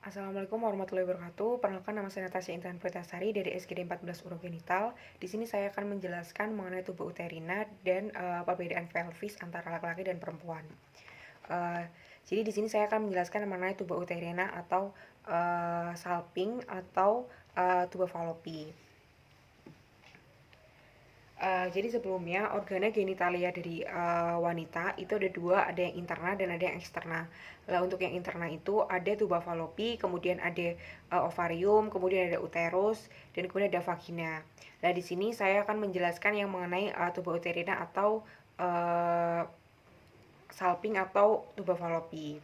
Assalamualaikum warahmatullahi wabarakatuh. Perkenalkan, nama saya Natasha Intan Pritasari dari SGD 14 Urogenital. Di sini saya akan menjelaskan mengenai tuba uterina dan perbedaan pelvis antara laki-laki dan perempuan. Jadi di sini saya akan menjelaskan mengenai tuba uterina atau salping atau tuba falopi. Jadi sebelumnya organa genitalia dari wanita itu ada dua, ada yang interna dan ada yang eksterna. Lah untuk yang interna itu ada tuba falopi, kemudian ada ovarium, kemudian ada uterus, dan kemudian ada vagina. Nah di sini saya akan menjelaskan yang mengenai tuba uterina atau salping atau tuba falopi.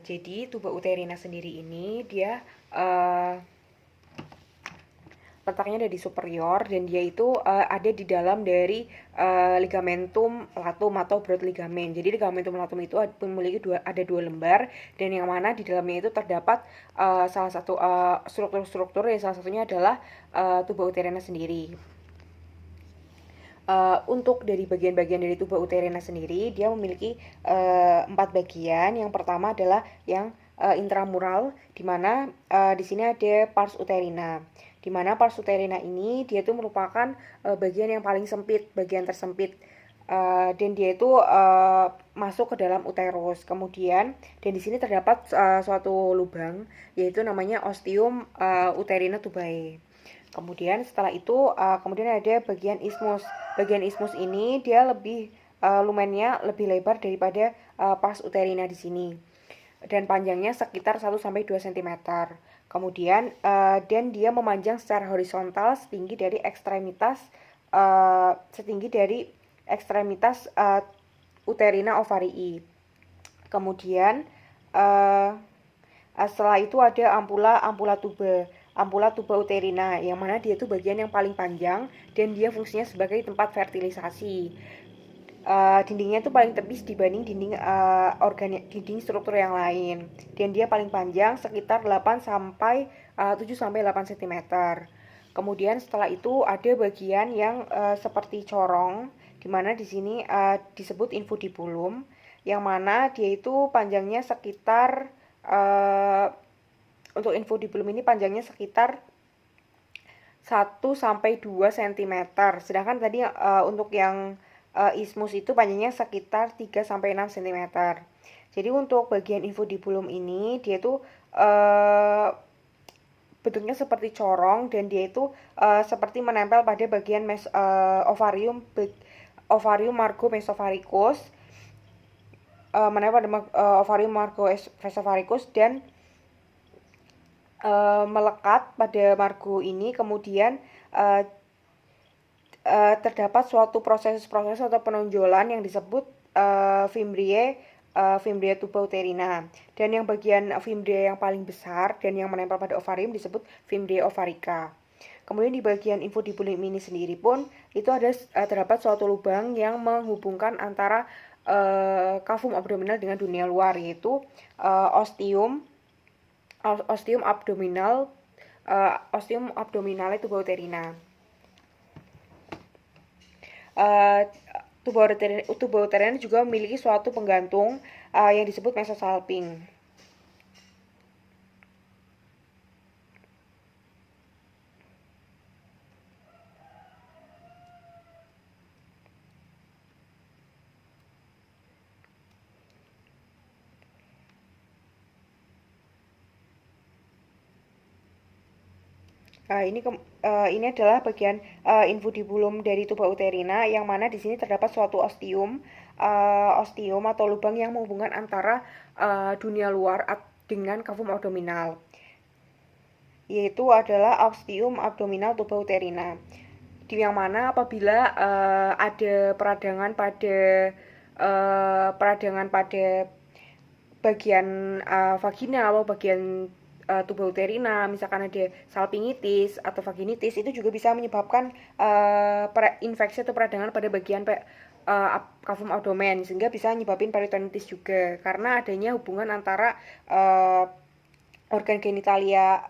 Jadi tuba uterina sendiri ini dia letaknya ada di superior dan dia itu ada di dalam dari ligamentum latum atau broad ligamen. Jadi ligamentum latum itu memiliki ada dua lembar dan yang mana di dalamnya itu terdapat salah satu struktur-struktur, salah satunya adalah tuba uterina sendiri. Untuk dari bagian-bagian dari tuba uterina sendiri, dia memiliki 4 bagian. Yang pertama adalah yang intramural, di mana di sini ada pars uterina. Di mana pars uterina ini dia itu merupakan bagian yang paling sempit, bagian tersempit. Dan dia itu masuk ke dalam uterus. Kemudian dan di sini terdapat suatu lubang, yaitu namanya ostium uterina tubae. Kemudian setelah itu kemudian ada bagian ismus. Bagian ismus ini dia lebih lumennya lebih lebar daripada pars uterina di sini. Dan panjangnya sekitar 1 sampai 2 cm. Kemudian dan dia memanjang secara horizontal setinggi dari ekstremitas uterina ovarii. Kemudian setelah itu ada ampula tuba uterina, yang mana dia itu bagian yang paling panjang dan dia fungsinya sebagai tempat fertilisasi. Dindingnya itu paling tebis dibanding dinding struktur yang lain dan dia paling panjang sekitar 7 sampai 8 cm. Kemudian setelah itu ada bagian yang seperti corong, di mana di sini disebut infundibulum, yang mana dia itu panjangnya sekitar untuk infundibulum ini panjangnya sekitar 1 sampai 2 cm. Sedangkan tadi untuk yang ismus itu panjangnya sekitar 3 sampai 6 cm. Jadi untuk bagian infundibulum ini dia itu bentuknya seperti corong dan dia itu seperti menempel pada bagian ovarium margo mesovaricus, menempel pada ovarium margo mesovaricus dan melekat pada margo ini. Kemudian terdapat suatu proses atau penonjolan yang disebut fimbriae tuba uterina, dan yang bagian fimbriae yang paling besar dan yang menempel pada ovarium disebut fimbriae ovarica. Kemudian di bagian infundibulum ini sendiri pun itu ada terdapat suatu lubang yang menghubungkan antara kavum abdominal dengan dunia luar, yaitu ostium abdominale tuba uterina. Tuba uterina juga memiliki suatu penggantung yang disebut mesosalping. Ini adalah bagian infundibulum dari tuba uterina, yang mana di sini terdapat suatu ostium atau lubang yang menghubungkan antara dunia luar dengan kavum abdominal, yaitu adalah ostium abdominal tuba uterina. Di yang mana apabila ada peradangan pada bagian vagina atau bagian tuba uterina, misalkan ada salpingitis atau vaginitis, itu juga bisa menyebabkan infeksi atau peradangan pada bagian kavum abdomen, sehingga bisa menyebabkan peritonitis juga karena adanya hubungan antara organ genitalia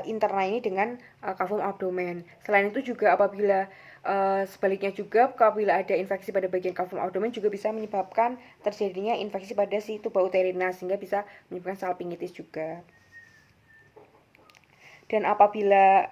interna ini dengan kavum abdomen. Selain itu juga apabila Sebaliknya juga, apabila ada infeksi pada bagian cavum abdomen juga bisa menyebabkan terjadinya infeksi pada si tuba uterina, sehingga bisa menyebabkan salpingitis juga. Dan apabila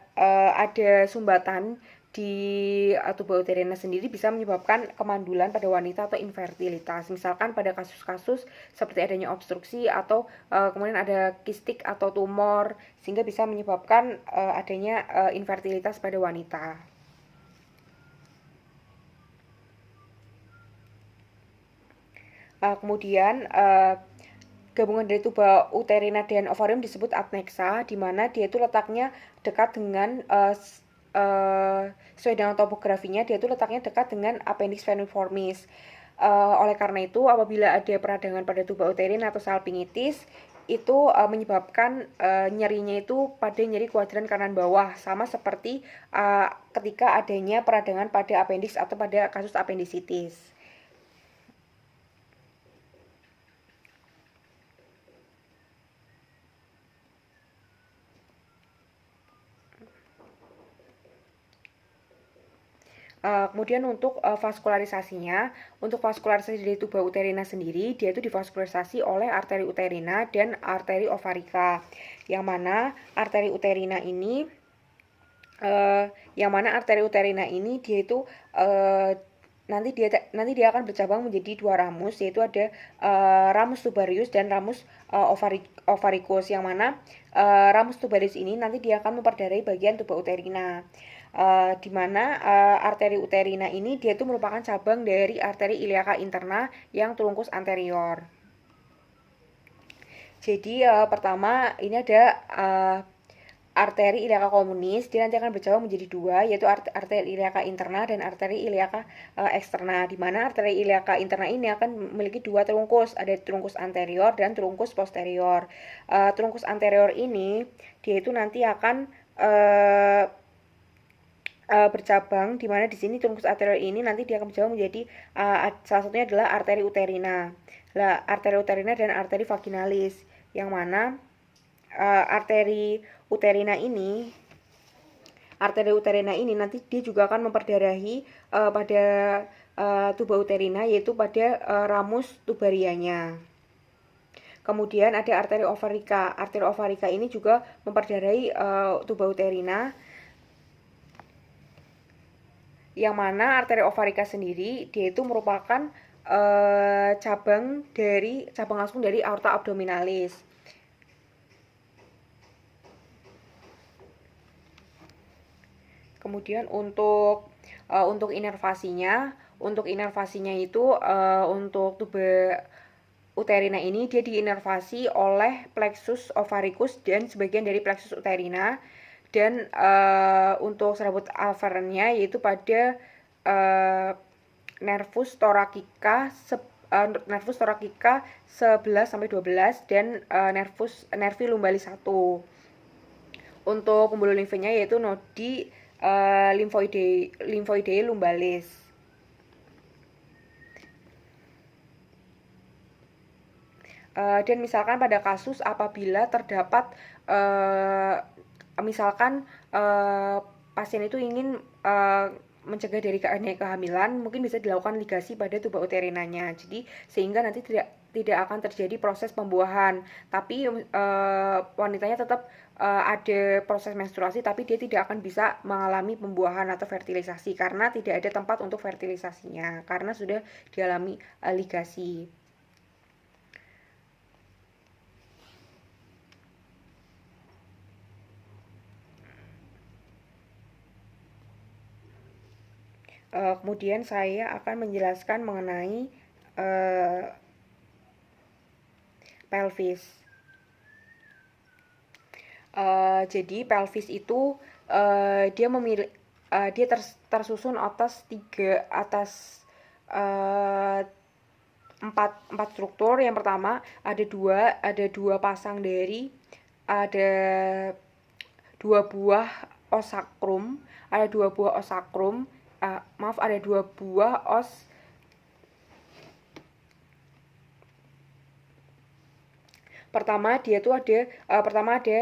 ada sumbatan di tuba uterina sendiri bisa menyebabkan kemandulan pada wanita atau infertilitas. Misalkan pada kasus-kasus seperti adanya obstruksi atau kemudian ada kistik atau tumor, sehingga bisa menyebabkan adanya infertilitas pada wanita. Kemudian gabungan dari tuba uterina dan ovarium disebut adnexa, di mana dia itu letaknya dekat dengan sesuai dengan topografinya, dia itu letaknya dekat dengan appendix veniformis. Oleh karena itu, apabila ada peradangan pada tuba uterina atau salpingitis, itu menyebabkan nyerinya itu pada nyeri kuadran kanan bawah, sama seperti ketika adanya peradangan pada appendix atau pada kasus appendicitis. Kemudian untuk vaskularisasinya, untuk vaskularisasi dari tuba uterina sendiri, dia itu divaskularisasi oleh arteri uterina dan arteri ovarika. Yang mana arteri uterina ini dia itu nanti dia akan bercabang menjadi dua ramus, yaitu ada ramus tubarius dan ramus ovaricus, yang mana ramus tubarius ini nanti dia akan memperdarai bagian tuba uterina. Di mana arteri uterina ini dia itu merupakan cabang dari arteri iliaca interna yang terungkus anterior. Jadi pertama ini ada arteri iliaca communis, dia nanti akan bercabang menjadi dua, yaitu arteri iliaca interna dan arteri iliaca eksterna, di mana arteri iliaca interna ini akan memiliki dua terungkus, ada terungkus anterior dan terungkus posterior. Terungkus anterior ini dia itu nanti akan bercabang, di mana di sini terungkus anterior ini nanti dia akan bercabang menjadi salah satunya adalah arteri uterina. Arteri uterina dan arteri vaginalis, yang mana arteri uterina ini nanti dia juga akan memperdarahi pada tuba uterina, yaitu pada ramus tubarianya. Kemudian ada arteri ovarika. Arteri ovarika ini juga memperdarahi tuba uterina, yang mana arteri ovarika sendiri dia itu merupakan cabang langsung dari aorta abdominalis. Kemudian untuk inervasinya itu untuk tuba uterina ini dia diinervasi oleh plexus ovaricus dan sebagian dari plexus uterina. Dan untuk serabut aferennya yaitu pada nervus thoracica 11 sampai 12 dan nervi lumbalis 1. Untuk pembuluh limfanya yaitu nodi limfoidei lumbalis. Dan misalkan pada kasus apabila terdapat misalkan pasien itu ingin mencegah dari kehamilan, mungkin bisa dilakukan ligasi pada tuba uterinanya. Jadi sehingga nanti tidak akan terjadi proses pembuahan, tapi wanitanya tetap ada proses menstruasi, tapi dia tidak akan bisa mengalami pembuahan atau fertilisasi karena tidak ada tempat untuk fertilisasinya karena sudah dialami ligasi. Kemudian saya akan menjelaskan mengenai pelvis. Jadi pelvis itu dia tersusun atas empat struktur. Yang pertama ada dua pasang dari ada dua buah os sakrum, ada dua buah os Pertama ada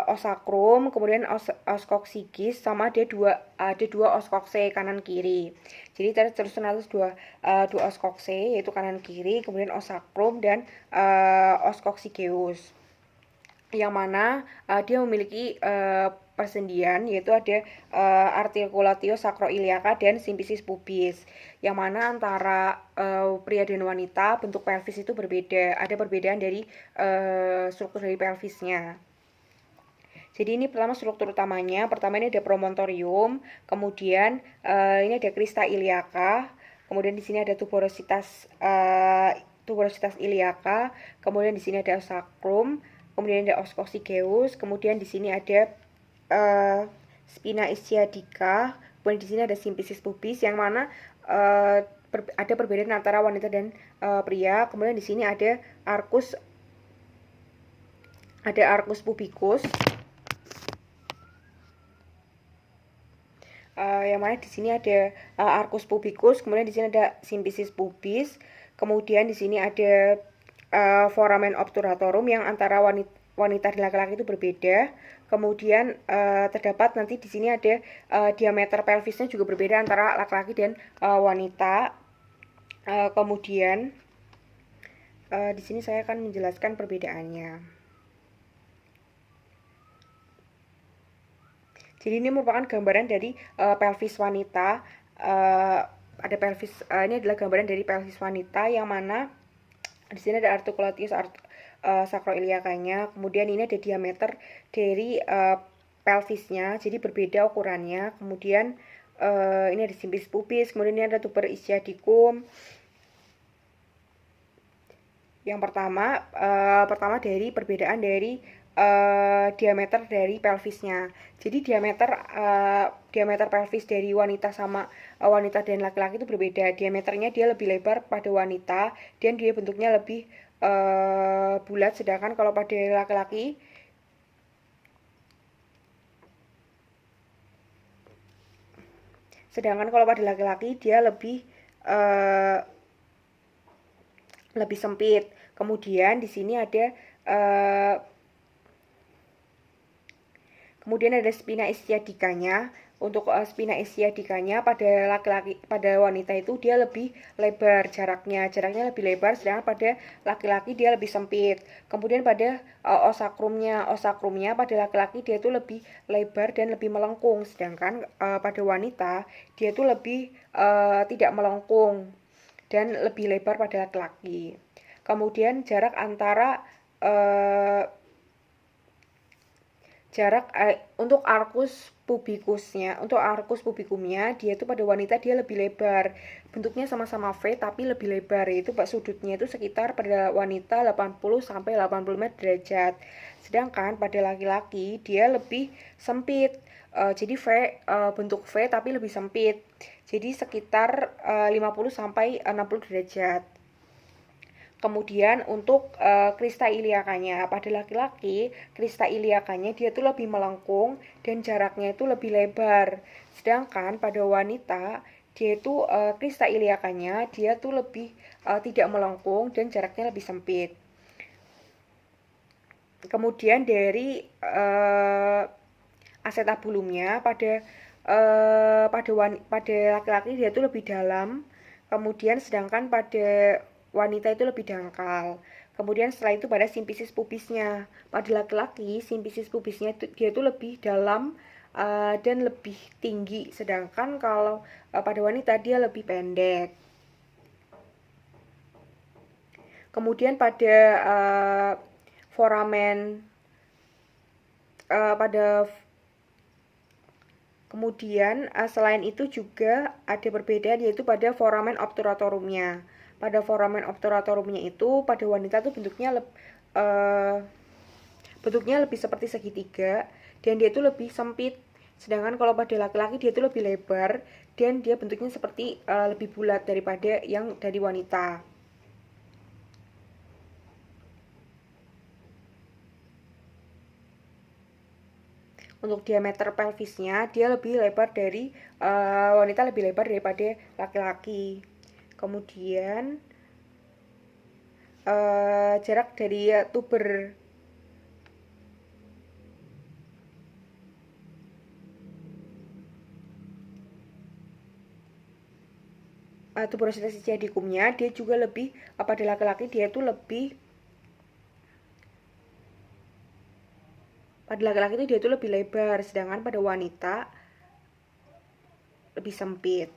osakrum, kemudian oskoksigis, sama ada dua oskokse kanan kiri. Jadi tersusun atas dua oskokse, yaitu kanan kiri, kemudian osakrum dan oskoksigeus, yang mana dia memiliki persendian, yaitu ada articulatio sacroiliaca dan symphysis pubis, yang mana antara pria dan wanita bentuk pelvis itu berbeda, ada perbedaan dari struktur dari pelvisnya. Jadi ini pertama struktur utamanya, pertama ini ada promontorium, kemudian ini ada crista iliaca, kemudian di sini ada tuberositas iliaca, kemudian di sini ada sacrum, kemudian ada oskosigeus, kemudian di sini ada spina ischiadica, kemudian di sini ada symphysis pubis, yang mana ada perbedaan antara wanita dan pria. Kemudian di sini ada arcus pubicus, yang mana di sini ada arcus pubicus, kemudian di sini ada symphysis pubis, kemudian di sini ada foramen obturatorum yang antara wanita dan laki-laki itu berbeda. Kemudian terdapat nanti di sini ada diameter pelvisnya juga berbeda antara laki-laki dan wanita. Kemudian di sini saya akan menjelaskan perbedaannya. Jadi ini merupakan gambaran dari pelvis wanita. Ada pelvis, ini adalah gambaran dari pelvis wanita, yang mana di sini ada articulatius sacroiliacanya. Kemudian ini ada diameter dari pelvisnya, jadi berbeda ukurannya. Kemudian ini ada symphysis pubis, kemudian ini ada tuber ischiadicum. Yang pertama dari perbedaan dari diameter dari pelvisnya. Jadi diameter pelvis dari wanita sama wanita dan laki-laki itu berbeda. Diameternya dia lebih lebar pada wanita dan dia bentuknya lebih bulat, sedangkan kalau pada laki-laki dia lebih sempit. Kemudian di sini ada spina ischiadicanya. Untuk spina ischiadicanya pada wanita itu dia lebih lebar jaraknya lebih lebar, sedangkan pada laki-laki dia lebih sempit. Kemudian pada osakrumnya pada laki-laki dia itu lebih lebar dan lebih melengkung, sedangkan pada wanita dia itu lebih tidak melengkung dan lebih lebar pada laki-laki. Kemudian jarak antara untuk arcus pubicumnya dia itu pada wanita dia lebih lebar, bentuknya sama-sama V tapi lebih lebar, yaitu sudutnya itu sekitar pada wanita 80 sampai 85 derajat, sedangkan pada laki-laki dia lebih sempit. Jadi bentuk V tapi lebih sempit, jadi sekitar 50 sampai 60 derajat. Kemudian untuk crista iliacanya, pada laki-laki crista iliacanya dia tuh lebih melengkung dan jaraknya itu lebih lebar. Sedangkan pada wanita dia itu crista iliacanya dia tuh lebih tidak melengkung dan jaraknya lebih sempit. Kemudian dari acetabulumnya pada laki-laki dia itu lebih dalam, kemudian sedangkan pada wanita itu lebih dangkal. Kemudian setelah itu pada symphysis pubisnya, pada laki-laki symphysis pubisnya dia itu lebih dalam dan lebih tinggi, sedangkan kalau pada wanita dia lebih pendek. Kemudian pada foramen kemudian selain itu juga ada perbedaan, yaitu pada foramen obturatorumnya. Pada foramen obturatorumnya itu pada wanita tuh bentuknya lebih seperti segitiga dan dia itu lebih sempit, sedangkan kalau pada laki-laki dia itu lebih lebar dan dia bentuknya seperti lebih bulat daripada yang dari wanita. Untuk diameter pelvisnya dia lebih lebar dari wanita, lebih lebar daripada laki-laki. Kemudian jarak dari tuber tuberositas jadikumnya dia juga lebih, pada laki-laki dia tuh lebih, pada laki-laki itu dia tuh lebih lebar, sedangkan pada wanita lebih sempit.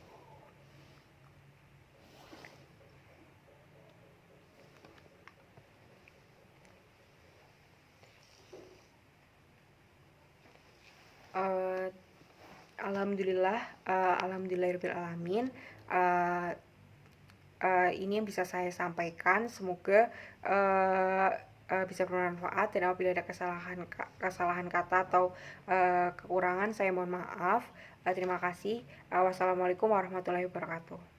uh, Alhamdulillah, alhamdulillahirobbilalamin. uh, ini yang bisa saya sampaikan. Semoga bisa bermanfaat, dan apabila ada kesalahan kata atau kekurangan, saya mohon maaf. Terima kasih. Wassalamualaikum warahmatullahi wabarakatuh.